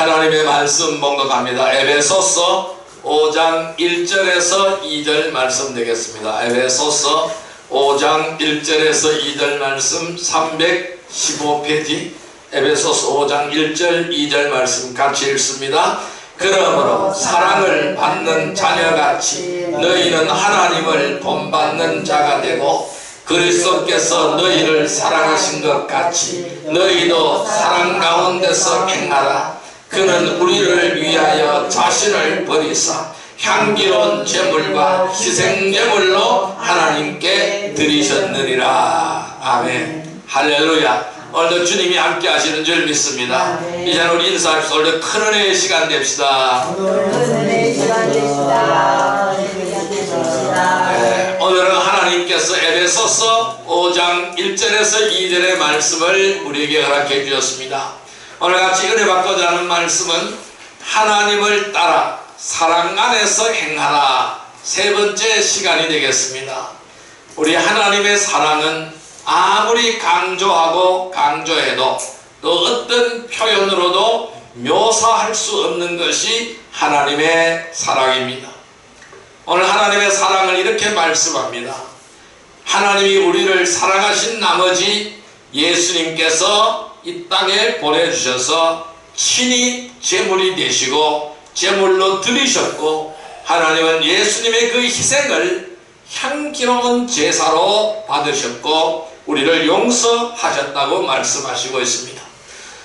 하나님의 말씀 봉독합니다. 에베소서 5장 1절에서 2절 말씀 되겠습니다. 에베소서 5장 1절에서 2절 말씀 315페이지 에베소서 5장 1절 2절 말씀 같이 읽습니다. 그러므로 사랑을 받는 자녀같이 너희는 하나님을 본받는 자가 되고 그리스도께서 너희를 사랑하신 것 같이 너희도 사랑 가운데서 행하라. 그는 우리를 위하여 자신을 버리사 향기로운 제물과 희생제물로 하나님께 드리셨느니라. 아멘. 할렐루야. 오늘도 주님이 함께 하시는 줄 믿습니다. 이제 우리 인사합시다. 오늘도 큰 은혜의 시간 됩시다. 네, 오늘은 하나님께서 에베소서 5장 1절에서 2절의 말씀을 우리에게 허락해 주셨습니다. 오늘 같이 은혜 받고자 하는 말씀은 하나님을 따라 사랑 안에서 행하라, 세 번째 시간이 되겠습니다. 우리 하나님의 사랑은 아무리 강조하고 강조해도 또 어떤 표현으로도 묘사할 수 없는 것이 하나님의 사랑입니다. 오늘 하나님의 사랑을 이렇게 말씀합니다. 하나님이 우리를 사랑하신 나머지 예수님께서 이 땅에 보내주셔서 친히 제물이 되시고 제물로 드리셨고, 하나님은 예수님의 그 희생을 향기로운 제사로 받으셨고 우리를 용서하셨다고 말씀하시고 있습니다.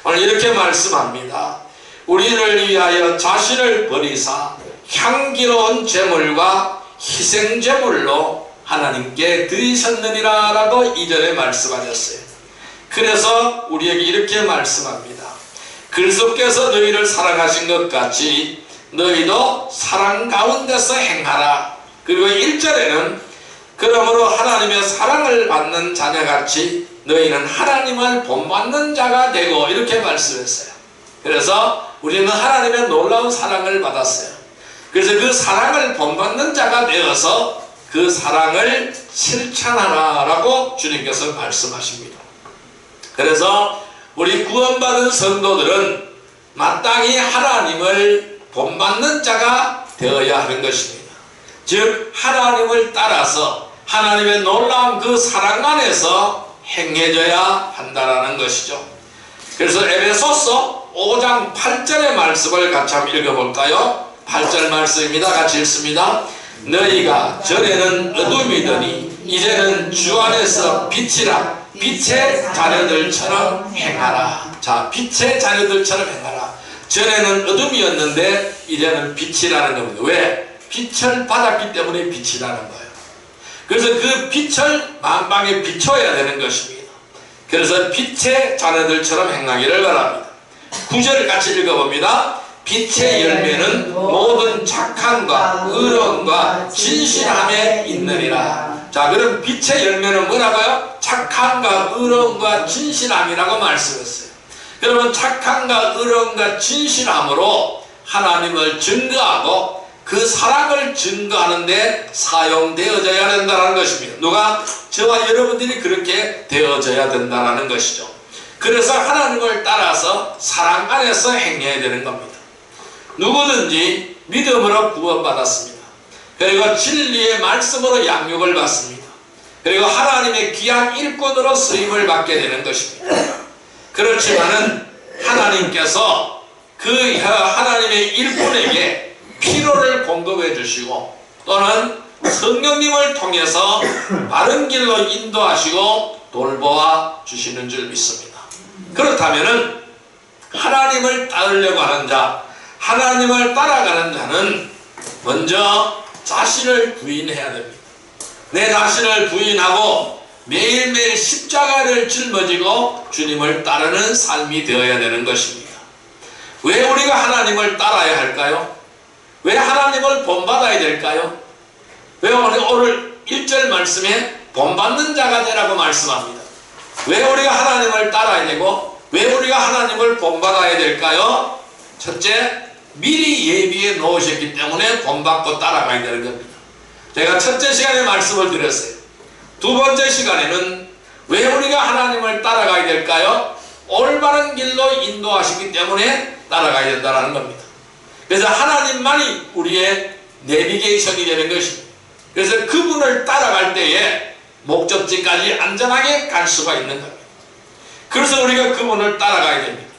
오늘 이렇게 말씀합니다. 우리를 위하여 자신을 버리사 향기로운 제물과 희생제물로 하나님께 드리셨느니라 라고 2절에 말씀하셨어요. 그래서 우리에게 이렇게 말씀합니다. 그리스도께서 너희를 사랑하신 것 같이 너희도 사랑 가운데서 행하라. 그리고 1절에는 그러므로 하나님의 사랑을 받는 자녀같이 너희는 하나님을 본받는 자가 되고 이렇게 말씀했어요. 그래서 우리는 하나님의 놀라운 사랑을 받았어요. 그래서 그 사랑을 본받는 자가 되어서 그 사랑을 실천하라 라고 주님께서 말씀하십니다. 그래서 우리 구원받은 성도들은 마땅히 하나님을 본받는 자가 되어야 하는 것입니다. 즉 하나님을 따라서 하나님의 놀라운 그 사랑 안에서 행해져야 한다는 것이죠. 그래서 에베소서 5장 8절의 말씀을 같이 한번 읽어볼까요? 8절 말씀입니다. 같이 읽습니다. 너희가 전에는 어둠이더니 이제는 주 안에서 빛이라. 빛의 자녀들처럼 행하라. 자, 빛의 자녀들처럼 행하라. 전에는 어둠이었는데 이제는 빛이라는 겁니다. 왜? 빛을 받았기 때문에 빛이라는 거예요. 그래서 그 빛을 만방에 비춰야 되는 것입니다. 그래서 빛의 자녀들처럼 행하기를 바랍니다. 9절을 같이 읽어봅니다. 빛의 열매는 모든 착함과 의로움과 진실함에 있느니라. 자, 그럼 빛의 열매는 뭐라고요? 착함과 의로움과 진실함이라고 말씀했어요. 그러면 착함과 의로움과 진실함으로 하나님을 증거하고 그 사랑을 증거하는데 사용되어져야 된다는 것입니다. 누가? 저와 여러분들이 그렇게 되어져야 된다는 것이죠. 그래서 하나님을 따라서 사랑 안에서 행해야 되는 겁니다. 누구든지 믿음으로 구원받았습니다. 그리고 진리의 말씀으로 양육을 받습니다. 그리고 하나님의 귀한 일꾼으로 쓰임을 받게 되는 것입니다. 그렇지만은 하나님께서 그 하나님의 일꾼에게 필요를 공급해 주시고 또는 성령님을 통해서 바른 길로 인도하시고 돌보아 주시는 줄 믿습니다. 그렇다면은 하나님을 따르려고 하는 자, 하나님을 따라가는 자는 먼저 자신을 부인해야 됩니다. 내 자신을 부인하고 매일매일 십자가를 짊어지고 주님을 따르는 삶이 되어야 되는 것입니다. 왜 우리가 하나님을 따라야 할까요? 왜 하나님을 본받아야 될까요? 왜 오늘 1절 말씀에 본받는 자가 되라고 말씀합니다. 왜 우리가 하나님을 따라야 되고 왜 우리가 하나님을 본받아야 될까요? 첫째, 미리 예비해 놓으셨기 때문에 본받고 따라가야 되는 겁니다. 제가 첫째 시간에 말씀을 드렸어요. 두 번째 시간에는 왜 우리가 하나님을 따라가야 될까요? 올바른 길로 인도하시기 때문에 따라가야 된다는 겁니다. 그래서 하나님만이 우리의 내비게이션이 되는 것입니다. 그래서 그분을 따라갈 때에 목적지까지 안전하게 갈 수가 있는 겁니다. 그래서 우리가 그분을 따라가야 됩니다.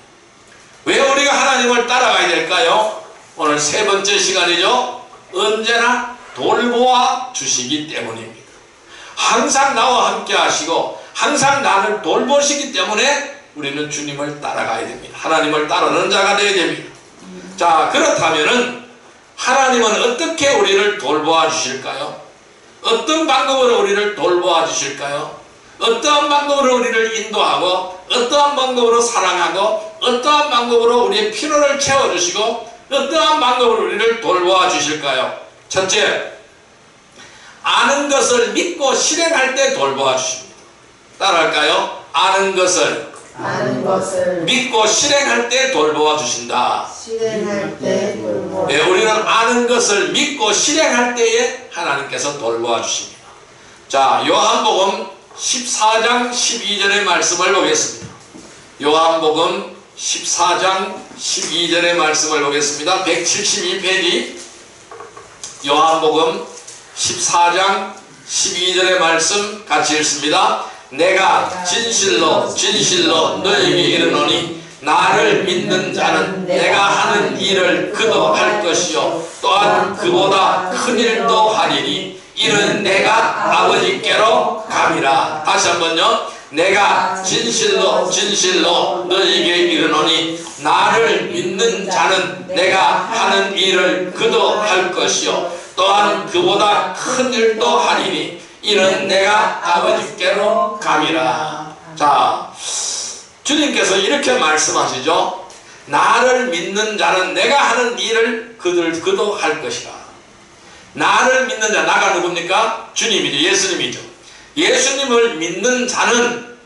왜 우리가 하나님을 따라가야 될까요? 오늘 세 번째 시간이죠. 언제나 돌보아 주시기 때문입니다. 항상 나와 함께 하시고 항상 나를 돌보시기 때문에 우리는 주님을 따라가야 됩니다. 하나님을 따르는 자가 되어야 됩니다. 자, 그렇다면은 하나님은 어떻게 우리를 돌보아 주실까요? 어떤 방법으로 우리를 돌보아 주실까요? 어떠한 방법으로 우리를 인도하고 어떠한 방법으로 사랑하고 어떠한 방법으로 우리의 필요를 채워주시고 어떠한 방법으로 우리를 돌보아 주실까요? 첫째, 아는 것을 믿고 실행할 때 돌보아 주십니다. 따라할까요? 아는 것을 믿고 실행할 때 돌보아 주신다. 실행할 때 돌보아. 네, 우리는 아는 것을 믿고 실행할 때에 하나님께서 돌보아 주십니다. 자, 요한복음 14장 12절의 말씀을 보겠습니다. 요한복음 14장 12절의 말씀을 보겠습니다. 172페이지 요한복음 14장 12절의 말씀 같이 읽습니다. 내가 진실로 진실로 너에게 이르노니 나를 믿는 자는 내가 하는 일을 그도 할 것이요 또한 그보다 큰 일도 하리니 이는 내가 아버지께로 감이라. 다시 한번요. 내가 진실로 진실로 너에게 이르노니 나를 믿는 자는 내가 하는 일을 그도 할 것이요 또한 그보다 큰 일도 하리니 이는 내가 아버지께로 감이라. 자, 주님께서 이렇게 말씀하시죠. 나를 믿는 자는 내가 하는 일을 그도 할 것이라. 나를 믿는 자, 나가 누굽니까? 주님이죠. 예수님이죠. 예수님을 믿는 자는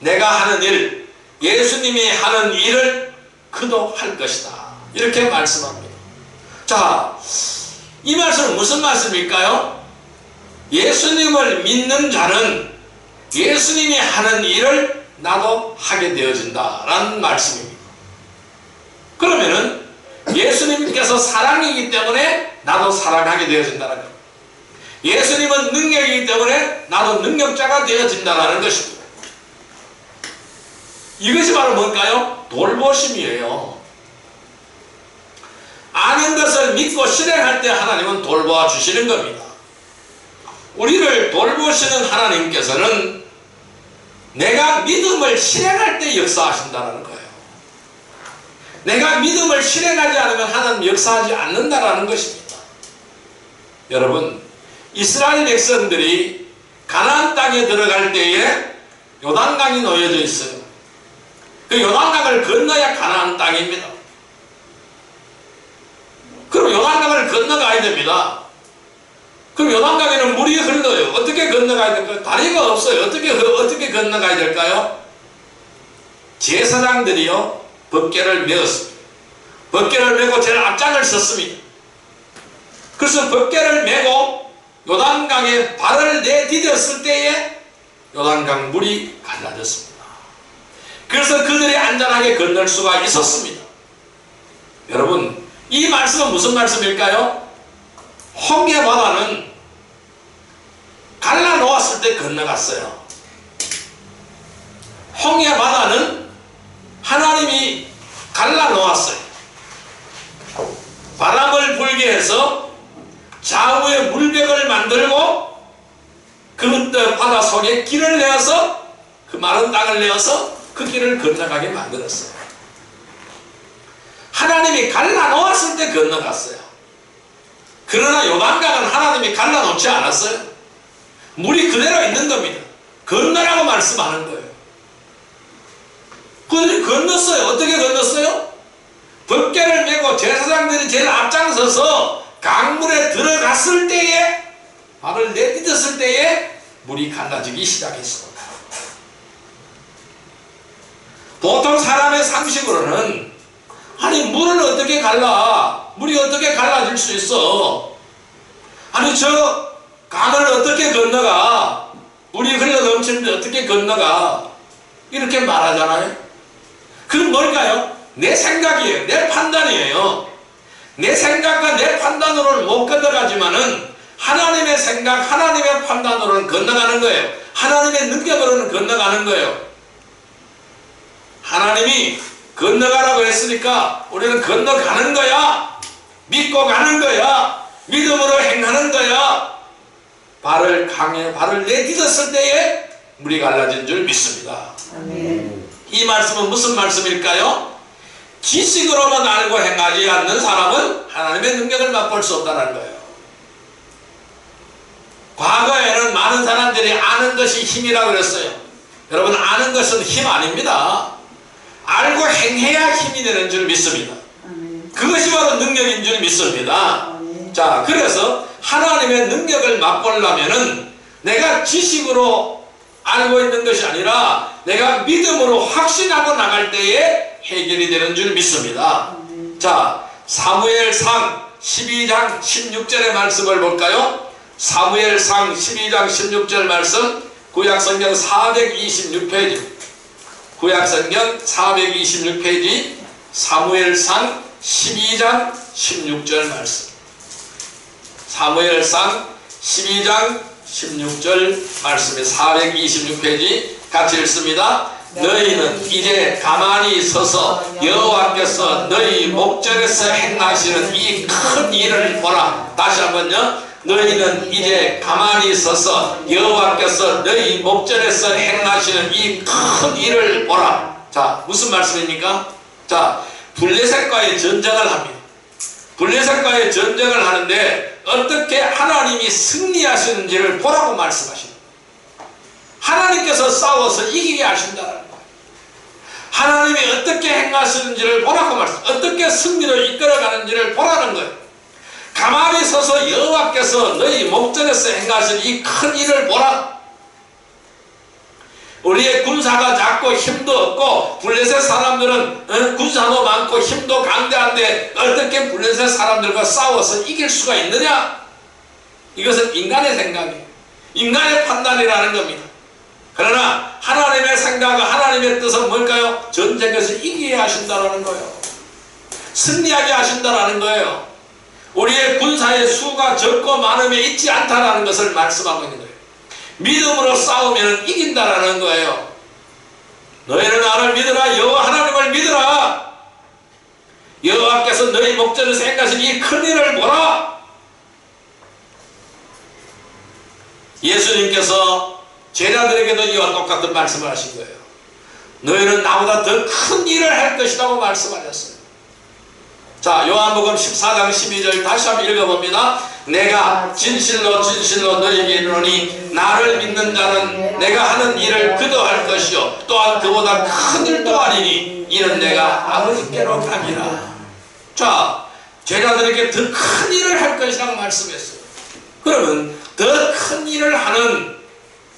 내가 하는 일, 예수님이 하는 일을 그도 할 것이다. 이렇게 말씀합니다. 자, 이 말씀은 무슨 말씀일까요? 예수님을 믿는 자는 예수님이 하는 일을 나도 하게 되어진다 라는 말씀입니다. 그러면은 예수님께서 사랑이기 때문에 나도 사랑하게 되어진다는 겁니다. 예수님은 능력이기 때문에 나도 능력자가 되어진다는 것입니다. 이것이 바로 뭘까요? 돌보심이에요. 아는 것을 믿고 실행할 때 하나님은 돌보아 주시는 겁니다. 우리를 돌보시는 하나님께서는 내가 믿음을 실행할 때 역사하신다는 거예요. 내가 믿음을 실행하지 않으면 하나님 역사하지 않는다는 것입니다. 여러분, 이스라엘 백성들이 가나안 땅에 들어갈 때에 요단강이 놓여져 있어요. 그 요단강을 건너야 가나안 땅입니다. 그럼 요단강을 건너가야 됩니다. 그럼 요단강에는 물이 흘러요. 어떻게 건너가야 될까요? 다리가 없어요. 어떻게 건너가야 될까요? 제사장들이요 법궤를 메었습니다. 법궤를 메고 제일 앞장을 섰습니다. 그래서 법궤를 메고 요단강에 발을 내디뎠을 때에 요단강 물이 갈라졌습니다. 그래서 그들이 안전하게 건널 수가 있었습니다. 여러분, 이 말씀은 무슨 말씀일까요? 홍해 바다는 갈라놓았을 때 건너갔어요. 홍해 바다는 하나님이 갈라놓았어요. 바람을 불게 해서 좌우에 물벽을 만들고 그 바다 속에 길을 내어서 그 마른 땅을 내어서 그 길을 건너가게 만들었어요. 하나님이 갈라놓았을 때 건너갔어요. 그러나 요단강은 하나님이 갈라놓지 않았어요. 물이 그대로 있는 겁니다. 건너라고 말씀하는 거예요. 그들이 건넜어요. 어떻게 건넜어요? 법궤를 메고 제사장들이 제일 앞장서서 강물에 들어갔을 때에, 발을 내딛었을 때에 물이 갈라지기 시작했습니다. 보통 사람의 상식으로는 아니 물을 어떻게 갈라? 물이 어떻게 갈라질 수 있어? 아니 저 강을 어떻게 건너가? 물이 흘러 넘치는데 어떻게 건너가? 이렇게 말하잖아요. 그건 뭘까요? 내 생각이에요. 내 판단이에요. 내 생각과 내 판단으로는 못 건너가지만은 하나님의 생각, 하나님의 판단으로는 건너가는 거예요. 하나님의 능력으로는 건너가는 거예요. 하나님이 건너가라고 했으니까 우리는 건너가는 거야. 믿고 가는 거야. 믿음으로 행하는 거야. 발을 내딛었을 때에 물이 갈라진 줄 믿습니다. 아멘. 이 말씀은 무슨 말씀일까요? 지식으로만 알고 행하지 않는 사람은 하나님의 능력을 맛볼 수 없다는 거예요. 과거에는 많은 사람들이 아는 것이 힘이라고 그랬어요. 여러분, 아는 것은 힘 아닙니다. 알고 행해야 힘이 되는 줄 믿습니다. 그것이 바로 능력인 줄 믿습니다. 자, 그래서 하나님의 능력을 맛보려면은 내가 지식으로 알고 있는 것이 아니라 내가 믿음으로 확신하고 나갈 때에 해결이 되는 줄 믿습니다. 자, 사무엘상 12장 16절의 말씀을 볼까요? 사무엘상 12장 16절 말씀, 구약성경 426페이지, 구약성경 426페이지, 사무엘상 12장 16절 말씀. 사무엘상 12장 16절 말씀에 426페이지 같이 읽습니다. 너희는 이제 가만히 서서 여호와께서 너희 목전에서 행하시는 이 큰 일을 보라. 다시 한번요. 너희는 이제 가만히 서서 여호와께서 너희 목전에서 행하시는 이 큰 일을 보라. 자, 무슨 말씀입니까? 자, 블레셋과의 전쟁을 합니다. 블레셋과의 전쟁을 하는데 어떻게 하나님이 승리하시는지를 보라고 말씀하십니다. 하나님께서 싸워서 이기게 하신다는 거예요. 하나님이 어떻게 행하시는지를 보라고 말씀합니다. 어떻게 승리를 이끌어가는지를 보라는 거예요. 가만히 서서 여호와께서 너희 목전에서 행하신 이 큰 일을 보라. 우리의 군사가 작고 힘도 없고 블레셋 사람들은 군사도 많고 힘도 강대한데 어떻게 블레셋 사람들과 싸워서 이길 수가 있느냐? 이것은 인간의 생각이에요. 인간의 판단이라는 겁니다. 그러나 하나님의 생각과 하나님의 뜻은 뭘까요? 전쟁에서 이기게 하신다는 거예요. 승리하게 하신다는 거예요. 우리의 군사의 수가 적고 많음에 있지 않다는 것을 말씀하고 있는 거예요. 믿음으로 싸우면 이긴다라는 거예요. 너희는 나를 믿으라. 여호와 하나님을 믿으라. 여호와께서 너희 목전에서 행하신 이 큰 일을 보라. 예수님께서 제자들에게도 이와 똑같은 말씀을 하신 거예요. 너희는 나보다 더 큰 일을 할 것이라고 말씀하셨어요. 자, 요한복음 14장 12절 다시 한번 읽어봅니다. 내가 진실로 진실로 너희에게 이르노니 나를 믿는 자는 내가 하는 일을 그도 할 것이요 또한 그보다 큰 일도 하리니 이는 내가 아버지께로 가니라. 자, 제자들에게 더 큰 일을 할 것이라고 말씀했어요. 그러면 더 큰 일을 하는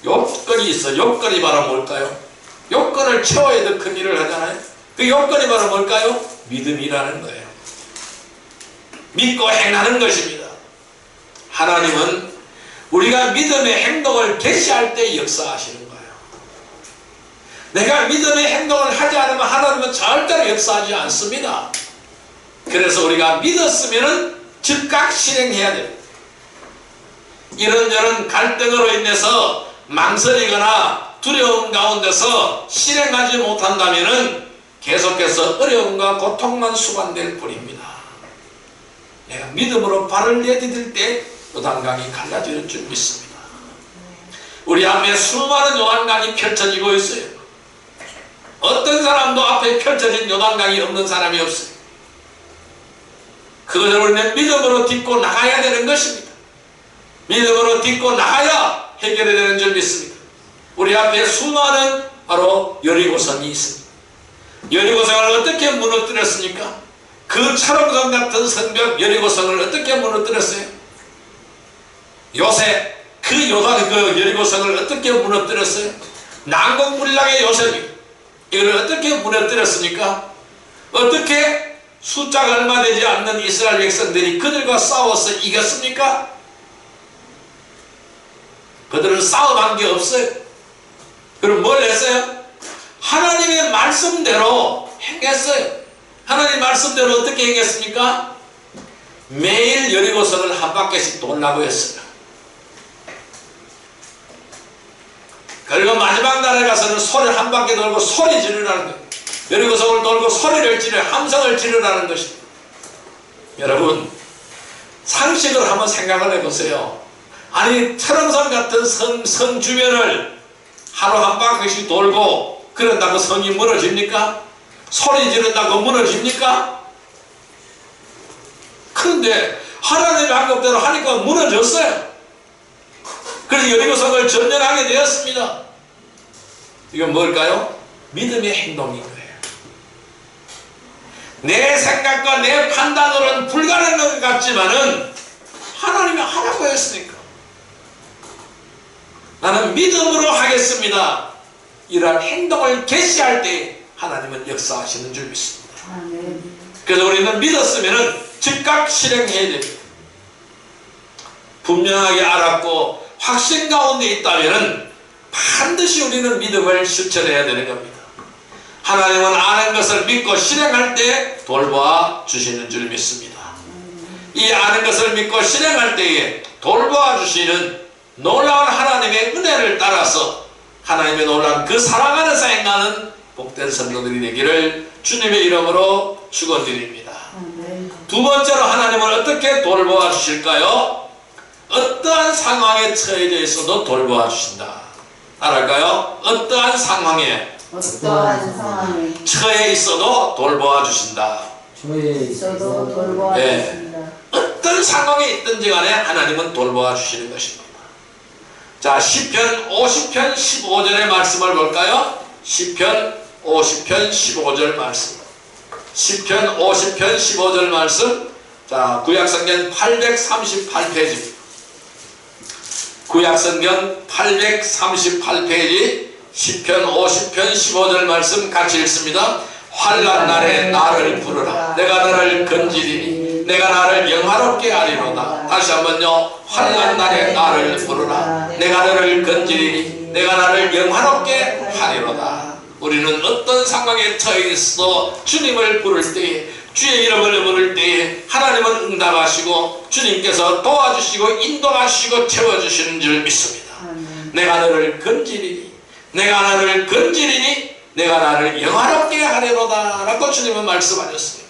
요건이 있어. 요건이 바로 뭘까요? 요건을 채워야 더 큰 일을 하잖아요. 그 요건이 바로 뭘까요? 믿음이라는 거예요. 믿고 행하는 것입니다. 하나님은 우리가 믿음의 행동을 개시할 때 역사하시는 거예요. 내가 믿음의 행동을 하지 않으면 하나님은 절대로 역사하지 않습니다. 그래서 우리가 믿었으면 즉각 실행해야 돼요. 이런저런 갈등으로 인해서 망설이거나 두려움 가운데서 실행하지 못한다면 계속해서 어려움과 고통만 수반될 뿐입니다. 내가 믿음으로 발을 내디딜 때 요단강이 갈라지는 줄 믿습니다. 우리 앞에 수많은 요단강이 펼쳐지고 있어요. 어떤 사람도 앞에 펼쳐진 요단강이 없는 사람이 없어요. 그것을 우리는 믿음으로 딛고 나가야 되는 것입니다. 믿음으로 딛고 나가야 해결이 되는 줄 믿습니다. 우리 앞에 수많은 바로 여리고성이 있습니다. 여리고성을 어떻게 무너뜨렸습니까? 그 철옹성 같은 성벽 여리고성을 어떻게 무너뜨렸어요? 요셉 그 여리고성을 어떻게 무너뜨렸어요? 난공불락의 요셉이 이걸 어떻게 무너뜨렸습니까? 어떻게 숫자가 얼마 되지 않는 이스라엘 백성들이 그들과 싸워서 이겼습니까? 그들은 싸움한 게 없어요. 그럼 뭘 했어요? 하나님의 말씀대로 행했어요. 하나님 말씀대로 어떻게 했겠습니까? 매일 여리고성을 한 바퀴씩 돌라고 했어요. 그리고 마지막 날에 가서는 소리 한 바퀴 돌고 소리 지르라는 거예요. 여리고성을 돌고 소리를 지르, 함성을 지르라는 것입니다. 여러분, 상식을 한번 생각을 해보세요. 아니, 철옹성 같은 성 주변을 하루 한 바퀴씩 돌고 그런다고 성이 무너집니까? 소리 지른다고 무너집니까? 그런데 하나님의 방법대로 하니까 무너졌어요. 그래서 여리고성을 전전하게 되었습니다. 이건 뭘까요? 믿음의 행동인 거예요. 내 생각과 내 판단으로는 불가능한 것 같지만은 하나님이 하라고 했으니까 나는 믿음으로 하겠습니다. 이러한 행동을 개시할 때 하나님은 역사하시는 줄 믿습니다. 그래서 우리는 믿었으면 즉각 실행해야 됩니다. 분명하게 알았고 확신 가운데 있다면 반드시 우리는 믿음을 실천해야 되는 겁니다. 하나님은 아는 것을 믿고 실행할 때 돌보아 주시는 줄 믿습니다. 이 아는 것을 믿고 실행할 때에 돌보아 주시는 놀라운 하나님의 은혜를 따라서 하나님의 놀라운 그 사랑 안에서 행하는 복된 성도들이 되기를 주님의 이름으로 축원드립니다. 두 번째로 하나님은 어떻게 돌보아 주실까요? 어떠한 상황에 처해져 있어도 돌보아 주신다. 알을까요? 어떠한 상황에 처해 있어도 돌보아 주신다. 어떤 상황에 있든지 간에 하나님은 돌보아 주시는 것입니다. 자, 시편 50편 15절의 말씀을 볼까요? 시편 50편 15절 말씀. 시편 50편 15절 말씀. 자, 구약성경 838페이지입니다. 구약성경 838페이지 시편 50편 15절 말씀 같이 읽습니다. 환난 날에 나를 부르라. 내가 너를 건지리니 내가 나를 영화롭게 하리로다. 다시 한번요. 환난 날에 나를 부르라. 내가 너를 건지리니 내가 나를 영화롭게 하리로다. 우리는 어떤 상황에 처해 있어도 주님을 부를 때에, 주의 이름을 부를 때에 하나님은 응답하시고 주님께서 도와주시고 인도하시고 채워주시는 줄 믿습니다. 내가 너를 건지리니 내가 나를 건지리니 내가 나를 영화롭게 하리로다 라고 주님은 말씀하셨어요.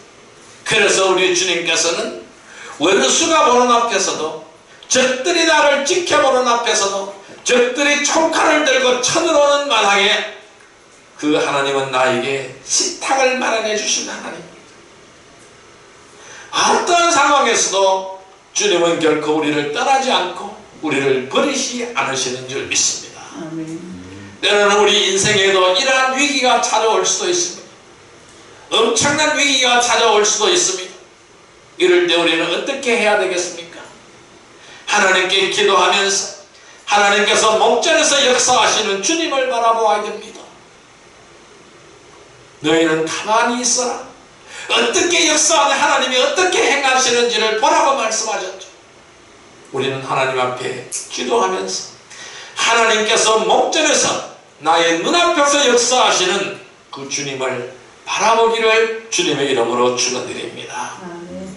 그래서 우리 주님께서는 원수가 보는 앞에서도, 적들이 나를 지켜보는 앞에서도, 적들이 총칼을 들고 쳐들어오는 마당에 그 하나님은 나에게 식탁을 마련해 주신 하나님입니다. 어떤 상황에서도 주님은 결코 우리를 떠나지 않고 우리를 버리지 않으시는 줄 믿습니다. 때로는 우리 인생에도 이러한 위기가 찾아올 수도 있습니다. 엄청난 위기가 찾아올 수도 있습니다. 이럴 때 우리는 어떻게 해야 되겠습니까? 하나님께 기도하면서 하나님께서 목전에서 역사하시는 주님을 바라보아야 됩니다. 너희는 가만히 있어라. 어떻게 역사하는 하나님이 어떻게 행하시는지를 보라고 말씀하셨죠. 우리는 하나님 앞에 기도하면서 하나님께서 목전에서 나의 눈앞에서 역사하시는 그 주님을 바라보기를 주님의 이름으로 축원드립니다.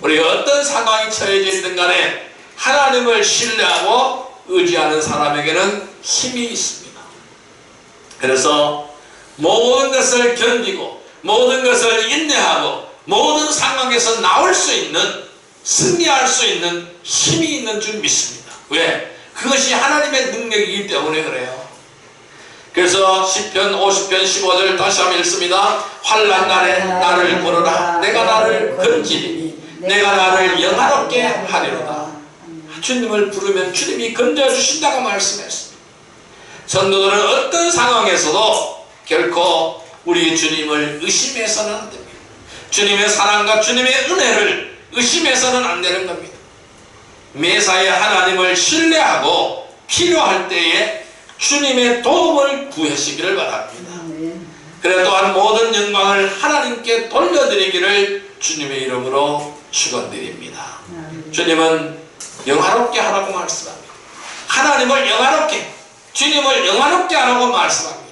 우리가 어떤 상황이 처해져 있든 간에 하나님을 신뢰하고 의지하는 사람에게는 힘이 있습니다. 그래서 모든 것을 견디고 모든 것을 인내하고 모든 상황에서 나올 수 있는, 승리할 수 있는 힘이 있는 줄 믿습니다. 왜? 그것이 하나님의 능력이기 때문에 그래요. 그래서 시편 50편 15절 다시 한번 읽습니다. 환난 날에 나를 부르라. 내가 나를 건지리니 내가 나를 영화롭게 하리로다. 주님을 부르면 주님이 건져주신다고 말씀했습니다. 성도들은 어떤 상황에서도 결코 우리 주님을 의심해서는 안 됩니다. 주님의 사랑과 주님의 은혜를 의심해서는 안 되는 겁니다. 매사에 하나님을 신뢰하고 필요할 때에 주님의 도움을 구하시기를 바랍니다. 그래 또한 모든 영광을 하나님께 돌려드리기를 주님의 이름으로 축원드립니다. 주님은 영화롭게 하라고 말씀합니다. 하나님을 영화롭게, 주님을 영화롭게 하라고 말씀합니다.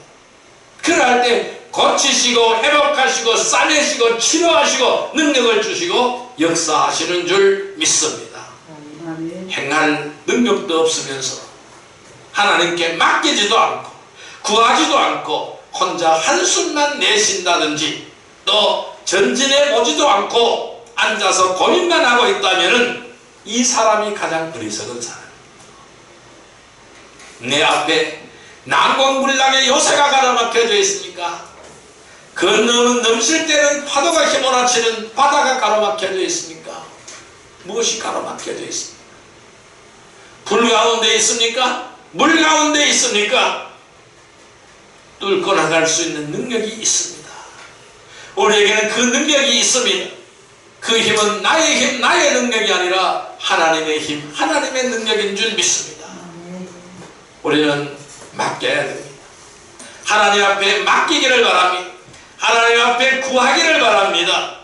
그럴 때 고치시고 회복하시고 싸매시고 치료하시고 능력을 주시고 역사하시는 줄 믿습니다. 행할 능력도 없으면서 하나님께 맡기지도 않고 구하지도 않고 혼자 한숨만 내쉰다든지 또 전진해 보지도 않고 앉아서 고민만 하고 있다면 이 사람이 가장 어리석은 사람입니다. 내 앞에 난공불락의 요새가 가로막혀져 있습니까? 건너는 넘칠 때는 파도가 휘몰아치는 바다가 가로막혀져 있습니까? 무엇이 가로막혀져 있습니까? 불 가운데 있습니까? 물 가운데 있습니까? 뚫고 나갈 수 있는 능력이 있습니다. 우리에게는 그 능력이 있습니다. 그 힘은 나의 힘, 나의 능력이 아니라 하나님의 힘, 하나님의 능력인 줄 믿습니다. 우리는 맡겨야 됩니다. 하나님 앞에 맡기기를 바랍니다. 하나님 앞에 구하기를 바랍니다.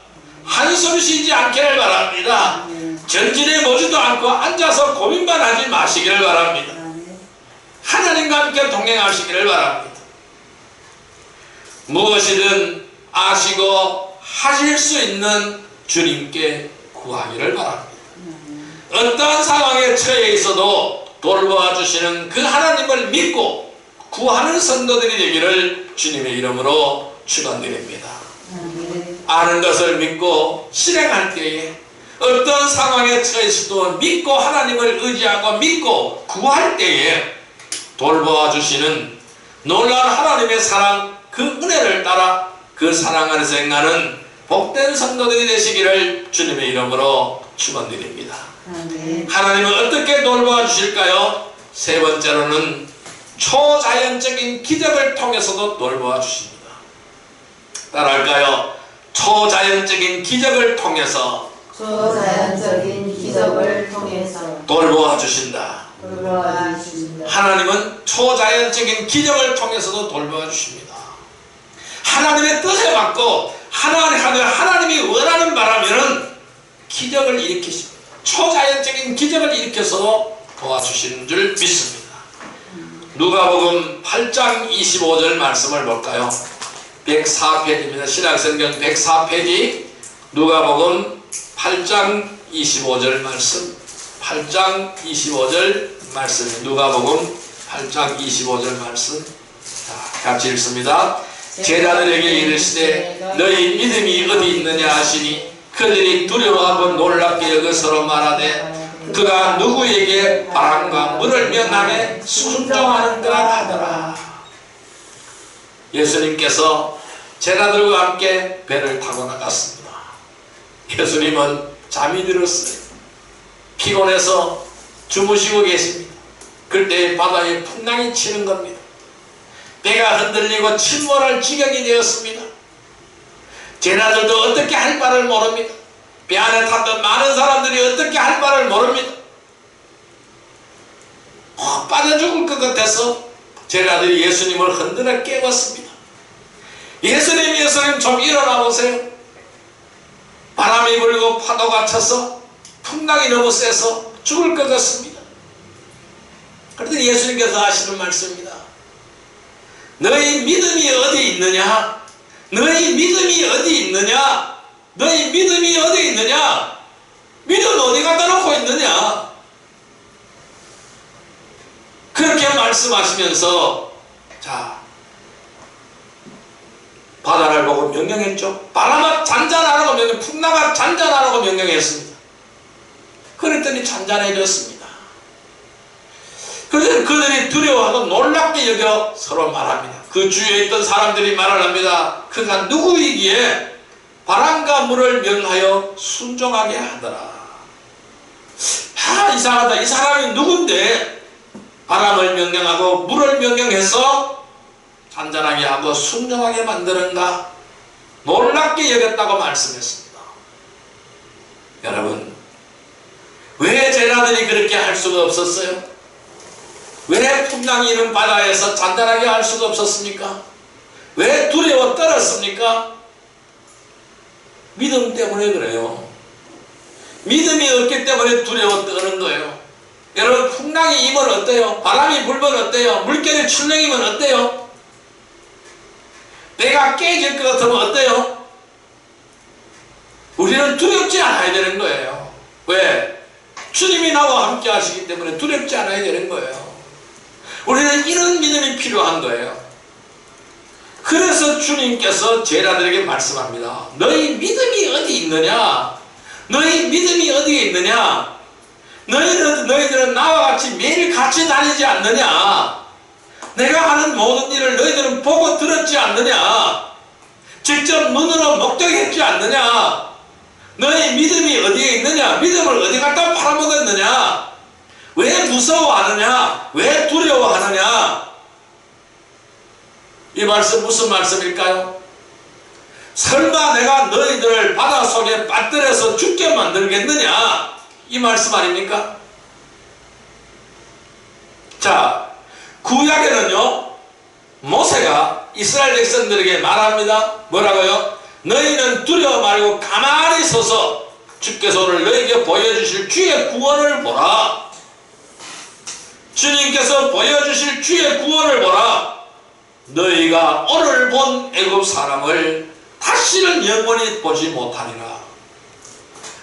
한숨 쉬지 않기를 바랍니다. 전진해 보지도 않고 앉아서 고민만 하지 마시기를 바랍니다. 하나님과 함께 동행하시기를 바랍니다. 무엇이든 아시고 하실 수 있는 주님께 구하기를 바랍니다. 어떠한 상황에 처해 있어도 돌보아 주시는 그 하나님을 믿고 구하는 성도들이 되기를 주님의 이름으로 축원드립니다. 아는 것을 믿고 실행할 때에 어떤 상황에 처해 있어도 믿고 하나님을 의지하고 믿고 구할 때에 돌보아 주시는 놀라운 하나님의 사랑, 그 은혜를 따라 그 사랑 안에서 행하는 복된 성도들이 되시기를 주님의 이름으로 축원드립니다. 하나님은 어떻게 돌보아 주실까요? 세 번째로는 초자연적인 기적을 통해서도 돌보아 주십니다. 따라할까요? 초자연적인 기적을 통해서 초자연적인 기적을 통해서 돌보아 주신다. 돌보아 주신다. 하나님은 초자연적인 기적을 통해서도 돌보아 주십니다. 하나님의 뜻에 맞고 하나님이 원하는 바라면은 기적을 일으키십니다. 초자연적인 기적을 일으켜서 도와주시는 줄 믿습니다. 누가복음 8장 25절 말씀을 볼까요? 104페이지입니다. 신약성경 104페이지 누가복음 8장 25절 말씀. 8장 25절 말씀. 누가복음 8장 25절 말씀. 자, 같이 읽습니다. 제자들에게 이르시되 너희 믿음이 어디 있느냐 하시니 그들이 두려워하고 놀랍게 여겨 서로 말하되 그가 누구에게 바람과 물을 면함에 순종하는 거라 하더라. 예수님께서 제자들과 함께 배를 타고 나갔습니다. 예수님은 잠이 들었어요. 피곤해서 주무시고 계십니다. 그때 바다에 풍랑이 치는 겁니다. 배가 흔들리고 침몰할 지경이 되었습니다. 제자들도 어떻게 할 바를 모릅니다. 배 안에 탔던 많은 사람들이 어떻게 할 바를 모릅니다. 빠져 죽을 것 같아서 제자들이 예수님을 흔들어 깨웠습니다. 예수님 좀 일어나 보세요. 바람이 불고 파도가 쳐서 풍랑이 너무 세서 죽을 것 같습니다. 그런데 예수님께서 하시는 말씀입니다. 너희 믿음이 어디 있느냐? 너희 믿음이 어디 있느냐? 너희 믿음이 어디 있느냐? 믿음 어디 갖다 놓고 있느냐? 그렇게 말씀하시면서 자 바다를 보고 명령했죠. 바람아 잔잔하라고 명령, 풍랑아 잔잔하라고 명령했습니다. 그랬더니 잔잔해졌습니다. 그래서 그들이 두려워하고 놀랍게 여겨 서로 말합니다. 그 주위에 있던 사람들이 말을 합니다. 그가 누구이기에 바람과 물을 명하여 순종하게 하더라. 이상하다. 이 사람이 누군데 바람을 명령하고 물을 명령해서 잔잔하게 하고 순종하게 만드는가? 놀랍게 여겼다고 말씀했습니다. 여러분, 왜 제자들이 그렇게 할 수가 없었어요? 왜 풍랑이 있는 바다에서 잔잔하게 할 수가 없었습니까? 왜 두려워 떨었습니까? 믿음 때문에 그래요. 믿음이 없기 때문에 두려워 떠는 거예요. 여러분, 풍랑이 임은 어때요? 바람이 불면 어때요? 물결이 출렁이면 어때요? 배가 깨질 것 같으면 어때요? 우리는 두렵지 않아야 되는 거예요. 왜? 주님이 나와 함께 하시기 때문에 두렵지 않아야 되는 거예요. 우리는 이런 믿음이 필요한 거예요. 그래서 주님께서 제자들에게 말씀합니다. 너희 믿음이 어디 있느냐? 너희 믿음이 어디에 있느냐? 너희들은 나와 같이 매일 같이 다니지 않느냐? 내가 하는 모든 일을 너희들은 보고 들었지 않느냐? 직접 눈으로 목격했지 않느냐? 너희 믿음이 어디에 있느냐? 믿음을 어디 갖다 팔아먹었느냐? 왜 무서워하느냐? 왜 두려워하느냐? 이 말씀 무슨 말씀일까요? 설마 내가 너희들을 바닷속에 빠뜨려서 죽게 만들겠느냐? 이 말씀 아닙니까? 자, 구약에는요, 모세가 이스라엘 백성들에게 말합니다. 뭐라고요? 너희는 두려워 말고 가만히 서서 주께서 오늘 너희에게 보여주실 주의 구원을 보라. 주님께서 보여주실 주의 구원을 보라. 너희가 오늘 본 애굽 사람을 다시는 영원히 보지 못하리라.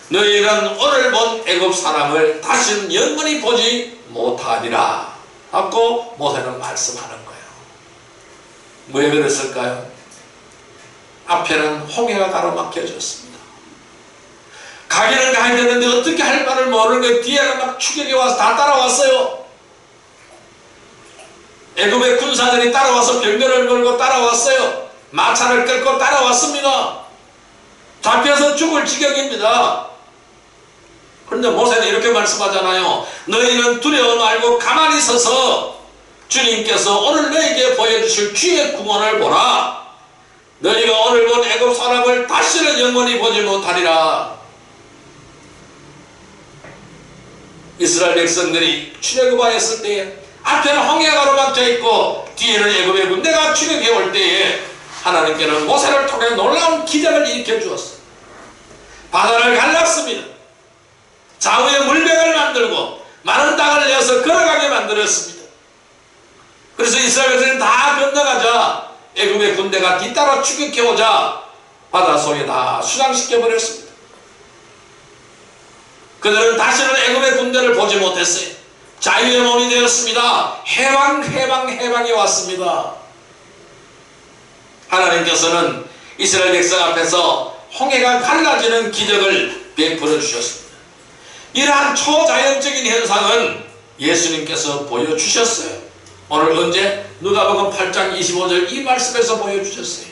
너희는 오늘 본 애굽 사람을 다시는 영원히 보지 못하리라 하고 모세는 말씀하는 거예요. 왜 그랬을까요? 앞에는 홍해가 가로막혀졌습니다. 가기는 가야 되는데 어떻게 할 말을 모르는 게 뒤에는 막 추격이 와서 다 따라왔어요. 애굽의 군사들이 따라와서 병거를 걸고 따라왔어요. 마차를 끌고 따라왔습니다. 잡혀서 죽을 지경입니다. 그런데 모세는 이렇게 말씀하잖아요. 너희는 두려워 말고 가만히 서서 주님께서 오늘 너희에게 보여주실 주의 구원을 보라. 너희가 오늘 본 애굽 사람을 다시는 영원히 보지 못하리라. 이스라엘 백성들이 출애굽하였을 때에 앞에는 홍해가 가로막혀 있고 뒤에는 애굽의 군대가 출애굽해 올 때에 하나님께는 모세를 통해 놀라운 기적을 일으켜 주었어요. 바다를 갈랐습니다. 좌우에 물벽을 만들고 많은 땅을 내어서 걸어가게 만들었습니다. 그래서 이스라엘 백성이 다 건너가자 애굽의 군대가 뒤따라 추격해 오자 바닷속에 다 수장시켜 버렸습니다. 그들은 다시는 애굽의 군대를 보지 못했어요. 자유의 몸이 되었습니다. 해방이 왔습니다. 하나님께서는 이스라엘 백성 앞에서 홍해가 갈라지는 기적을 베풀어 주셨습니다. 이러한 초자연적인 현상은 예수님께서 보여주셨어요. 오늘 언제? 누가복음 8장 25절 이 말씀에서 보여주셨어요.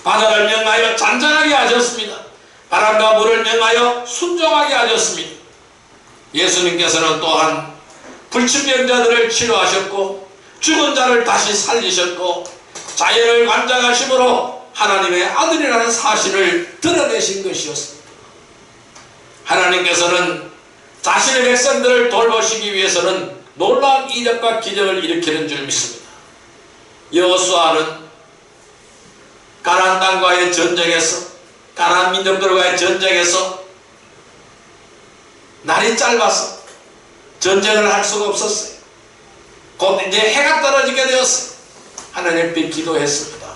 바다를 명하여 잔잔하게 하셨습니다. 바람과 물을 명하여 순종하게 하셨습니다. 예수님께서는 또한 불치병자들을 치료하셨고 죽은 자를 다시 살리셨고 자연을 관장하심으로 하나님의 아들이라는 사실을 드러내신 것이었습니다. 하나님께서는 자신의 백성들을 돌보시기 위해서는 놀라운 이적과 기적을 일으키는 줄 믿습니다. 여호수아는 가나안 땅과의 전쟁에서 가나안 민족들과의 전쟁에서 날이 짧아서 전쟁을 할 수가 없었어요. 곧 이제 해가 떨어지게 되었어요. 하나님 앞에 기도했습니다.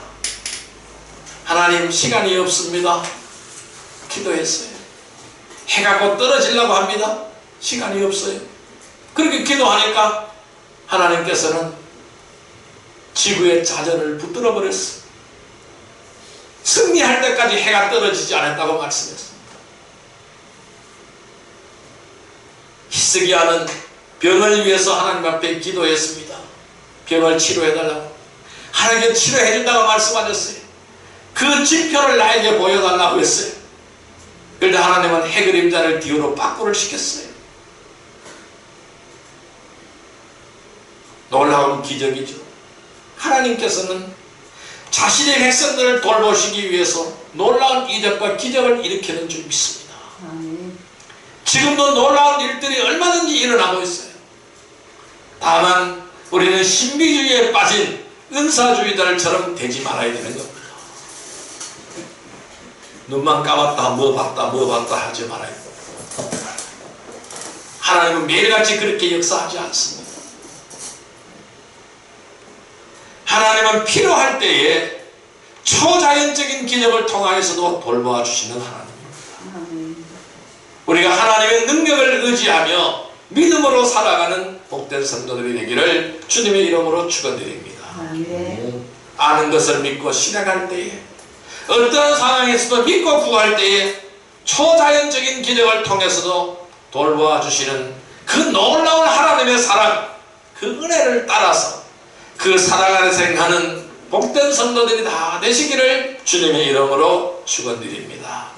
하나님 시간이 없습니다. 기도했어요. 해가 곧 떨어지려고 합니다. 시간이 없어요. 그렇게 기도하니까 하나님께서는 지구의 자전을 붙들어 버렸어요. 승리할 때까지 해가 떨어지지 않았다고 말씀했습니다. 히스기야는 병을 위해서 하나님 앞에 기도했습니다. 병을 치료해달라고. 하나님께 치료해준다고 말씀하셨어요. 그 징표를 나에게 보여달라고 했어요. 그런데 하나님은 해그림자를 뒤로 빠꾸를 시켰어요. 놀라운 기적이죠. 하나님께서는 자신의 백성들을 돌보시기 위해서 놀라운 이적과 기적을 일으키는 줄 믿습니다. 지금도 놀라운 일들이 얼마든지 일어나고 있어요. 다만 우리는 신비주의에 빠진 은사주의자들처럼 되지 말아야 되는 겁니다. 눈만 감았다 뭐 봤다 하지 말아야 됩니다. 하나님은 매일같이 그렇게 역사하지 않습니다. 하나님은 필요할 때에 초자연적인 기적을 통하여서도 돌보아 주시는 하나님입니다. 우리가 하나님의 능력을 의지하며 믿음으로 살아가는 복된 성도들이 되기를 주님의 이름으로 축원드립니다. 아는 것을 믿고 실행할 때에, 어떤 상황에서도 믿고 구할 때에 초자연적인 기적을 통해서도 돌보아 주시는 그 놀라운 하나님의 사랑, 그 은혜를 따라서 그 사랑 안에서 행하는 복된 성도들이 다 되시기를 주님의 이름으로 축원드립니다.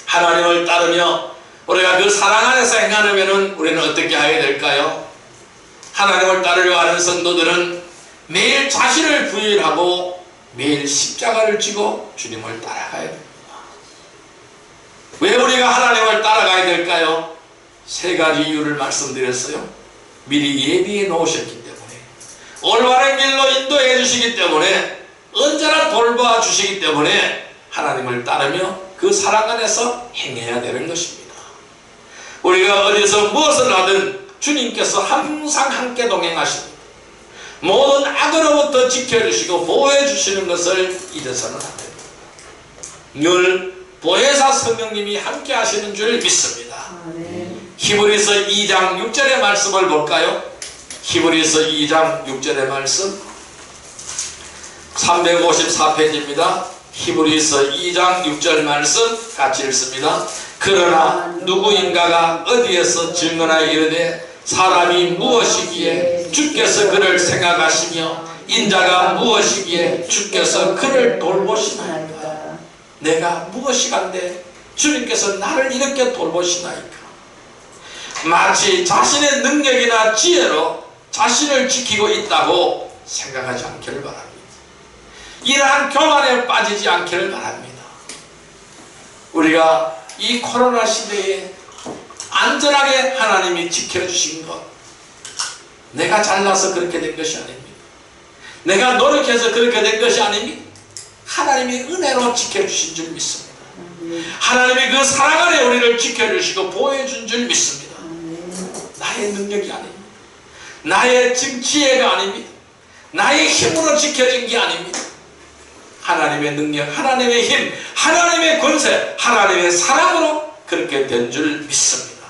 하나님을 따르며 우리가 그 사랑 안에서 행하려면 우리는 어떻게 하게 될까요? 하나님을 따르려 하는 성도들은 매일 자신을 부인하고 매일 십자가를 지고 주님을 따라가야 됩니다. 왜 우리가 하나님을 따라가야 될까요? 세 가지 이유를 말씀드렸어요. 미리 예비해 놓으셨기 때문에, 올바른 길로 인도해 주시기 때문에, 언제나 돌봐 주시기 때문에 하나님을 따르며 그 사랑 안에서 행해야 되는 것입니다. 우리가 어디서 무엇을 하든 주님께서 항상 함께 동행하십니다. 모든 악으로부터 지켜주시고 보호해 주시는 것을 잊어서는 안 됩니다. 늘 보혜사 성령님이 함께 하시는 줄 믿습니다. 히브리서 2장 6절의 말씀을 볼까요? 히브리서 2장 6절의 말씀 354페이지입니다. 히브리서 2장 6절 말씀 같이 읽습니다. 그러나 누구인가가 어디에서 증언하여 이르되 사람이 무엇이기에 주께서 그를 생각하시며 인자가 무엇이기에 주께서 그를 돌보시나이까. 내가 무엇이간데 주님께서 나를 이렇게 돌보시나이까. 마치 자신의 능력이나 지혜로 자신을 지키고 있다고 생각하지 않기를 바랍니다. 이러한 교만에 빠지지 않기를 바랍니다. 우리가 이 코로나 시대에 안전하게 하나님이 지켜주신 것, 내가 잘나서 그렇게 된 것이 아닙니다. 내가 노력해서 그렇게 된 것이 아닙니다. 하나님이 은혜로 지켜주신 줄 믿습니다. 하나님이 그 사랑 안에 우리를 지켜주시고 보호해준 줄 믿습니다. 나의 능력이 아닙니다. 나의 지혜가 아닙니다. 나의 힘으로 지켜진 게 아닙니다. 하나님의 능력, 하나님의 힘, 하나님의 권세, 하나님의 사랑으로 그렇게 된 줄 믿습니다.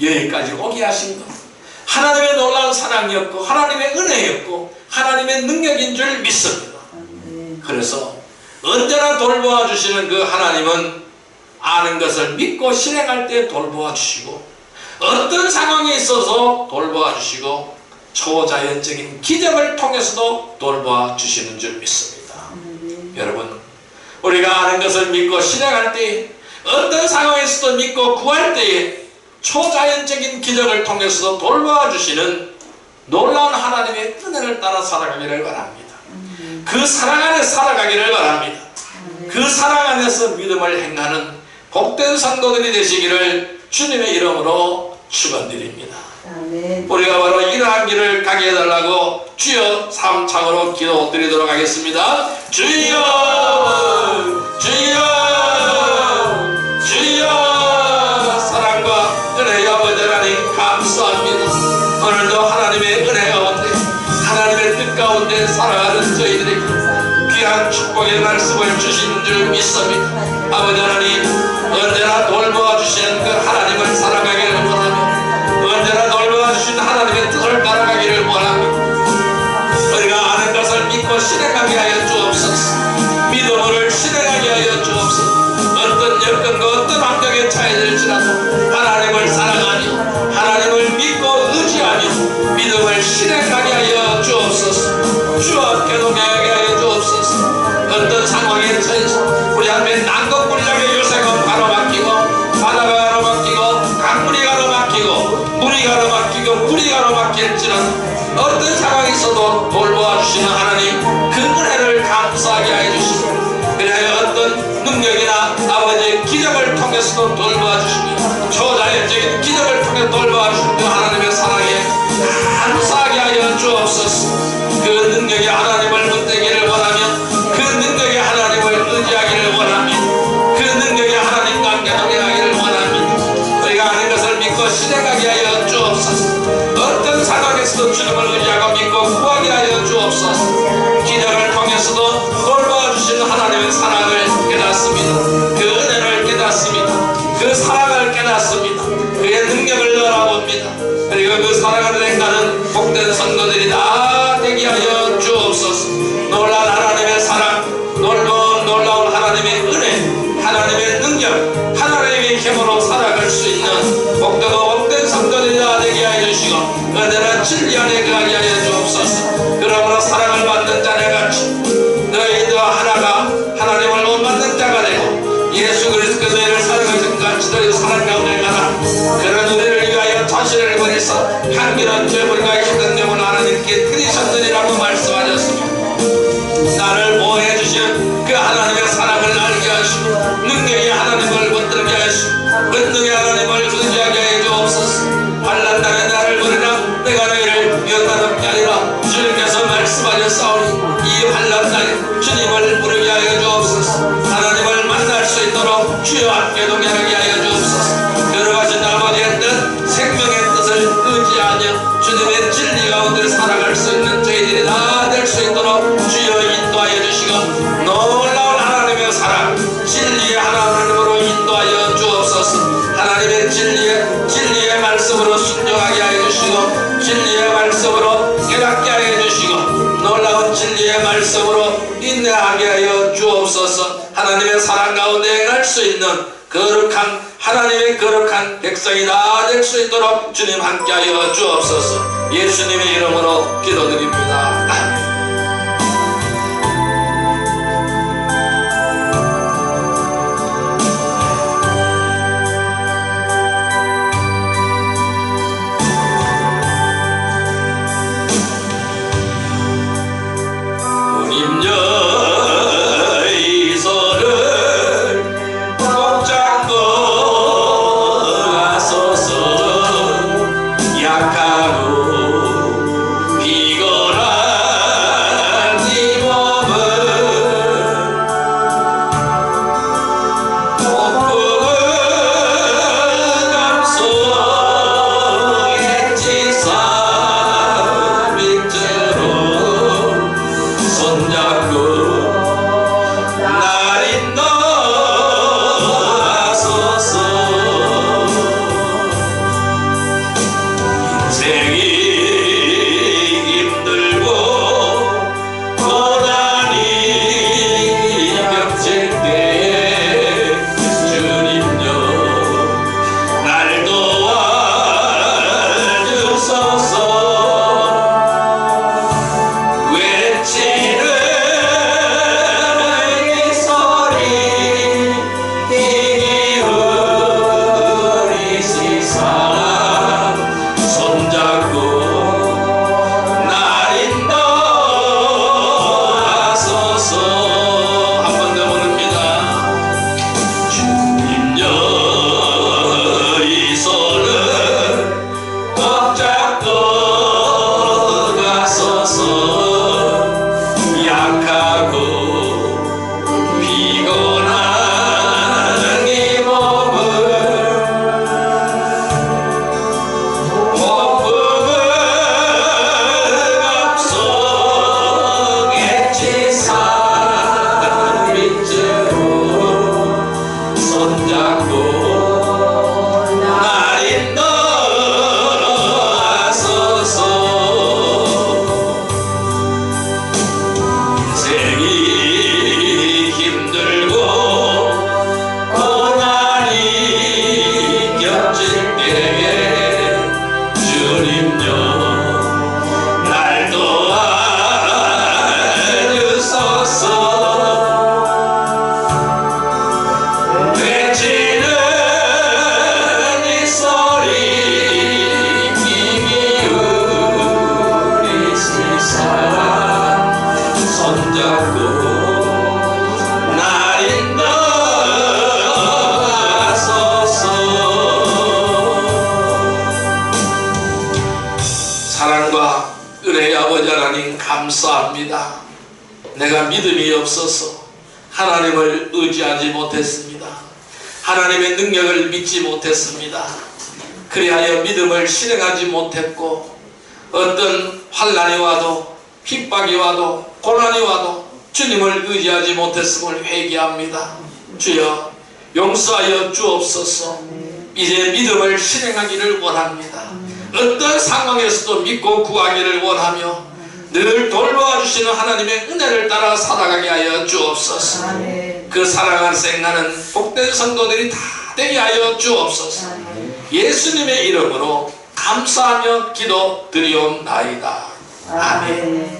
여기까지 오게 하신 것, 하나님의 놀라운 사랑이었고 하나님의 은혜였고 하나님의 능력인 줄 믿습니다. 그래서 언제나 돌보아 주시는 그 하나님은 아는 것을 믿고 실행할 때 돌보아 주시고, 어떤 상황에 있어서 돌보아 주시고, 초자연적인 기적을 통해서도 돌보아 주시는 줄 믿습니다. 여러분, 우리가 아는 것을 믿고 실행할 때, 어떤 상황에서도 믿고 구할 때에 초자연적인 기적을 통해서도 돌보아 주시는 놀라운 하나님의 은혜를 따라 살아가기를 바랍니다. 그 사랑 안에 살아가기를 바랍니다. 그 사랑 안에서 믿음을 행하는 복된 성도들이 되시기를 주님의 이름으로 축원드립니다. 우리가 바로 이러한 길을 가게 해달라고 주여 삼창으로 기도드리도록 하겠습니다. 주여 주여 주여, 사랑과 은혜의 아버지 하나님 감사합니다. 오늘도 하나님의 은혜 가운데 하나님의 뜻 가운데 살아가는 저희들에게 귀한 축복의 말씀을 주신 줄 믿습니다. 아버지 하나님, 언제나 돌보아 주시는 그 하나님을 살아가기를 원하며, 언제나 돌보아 주시는 하나님의 뜻을 따라가기를 원합니다. 우리가 아는 것을 믿고 실행하게 하여 주옵소서. 믿음을 실행하게 하여 주옵소서. 어떤 여건과 어떤 환경에 처해질지라도 하나님을 사랑하며 하나님을 믿고 의지하며 믿음을 실행하게 하여 주옵소서. 주와 함께 동행하게 하여 주옵소서. 어떤 상황에 처해서 우리 앞에 난공불락의 요새가 가로막히고 바다가 가로막히고 강물이 가로막히고 물이 가로막히고 불이 가로막힐지라도 어떤 상황에서도 돌보아 주시는 하나님, 그 은혜를 감사하게 해주시고, 그래야 어떤 능력이나 아버지의 기적을 통해서도 돌보아 주시며 초자연적인 기적을 통해 돌보아 주시는 그 하나님의 사랑에 감사하게 하여 주옵소서. 그 능력의 하나님을 붙들기를 원하며 그 능력의 하나님을 의지하기를 원합니다. 그 능력의 하나님과 함께 동행하기를 원합니다. 우리가 아는 것을 믿고 실행하게 하여 주옵소서. 어떤 상황에서도 주님을 의지하고 믿고 구하게 하여 주옵소서. 기적을 통해서도 돌보아 그리고 그 사랑을 행하는 복된 성도들이 다 되게 하여 주옵소서. 놀라운 하나님의 사랑, 놀라운 하나님의 은혜, 하나님의 능력, 하나님의 힘으로 살아갈 수 있는 복된 성도들이 다 되게 하여 주시고 은혜는 진리 안에 거하게 하여 주옵소서. 그러므로 사랑을 받는 자네같이 너희들과 하나가 하나님을 못 받는 자가 되고 예수 그리스도의 너희를 사랑하신 같이 너희 사랑 가운데 가라. 그런 우리를 위하여 자신을 버리사 향기로운 죄물과 힘든 영혼 하나님께 드리셨느니라고 말씀하셨습니다. 나를 보호해 주신 그 하나님의 사랑을 알게 하시고 능력의 하나님을 붙들게 하시고 권능의 하나님을 의지하게 해 주옵소서. 환난 날에 나를 버리라 내가 너희를 연단없게 하리라. 주님께서 말씀하셨사오니 이 환난 날에 주님을 부르게 하여 주옵소서. 하나님을 만날 수 있도록 주여 함께 동행하게 하여 주옵소서. 걸어가신 아버지의 뜻, 생명의 뜻을 의지하며 주님의 진리 가운데 살아갈 수 있는 저희들이 다 될 수 있도록 주여 인도하여 주시고 놀라운 하나님의 사랑, 진리의 하나님으로 인도하여 주옵소서. 하나님의 진리의 말씀으로 순종하게 하여 주시고 진리의 말씀으로 깨닫게 하여 주시고 놀라운 진리의 말씀으로 인내하게 하여 주옵소서. 하나님의 사랑 가운데 행할 수 있는 거룩한 하나님의 거룩한 백성이 다 될 수 있도록 주님 함께하여 주옵소서. 예수님의 이름으로 기도드립니다. 아멘. 감사합니다. 내가 믿음이 없어서 하나님을 의지하지 못했습니다. 하나님의 능력을 믿지 못했습니다. 그리하여 믿음을 실행하지 못했고 어떤 환난이 와도 핍박이 와도 고난이 와도 주님을 의지하지 못했음을 회개합니다. 주여 용서하여 주옵소서. 이제 믿음을 실행하기를 원합니다. 어떤 상황에서도 믿고 구하기를 원하며 늘 돌보아 주시는 하나님의 은혜를 따라 살아가게 하여 주옵소서. 아멘. 그 사랑하는 생나는 복된 성도들이 다 되게 하여 주옵소서. 예수님의 이름으로 감사하며 기도 드리옵나이다. 아멘.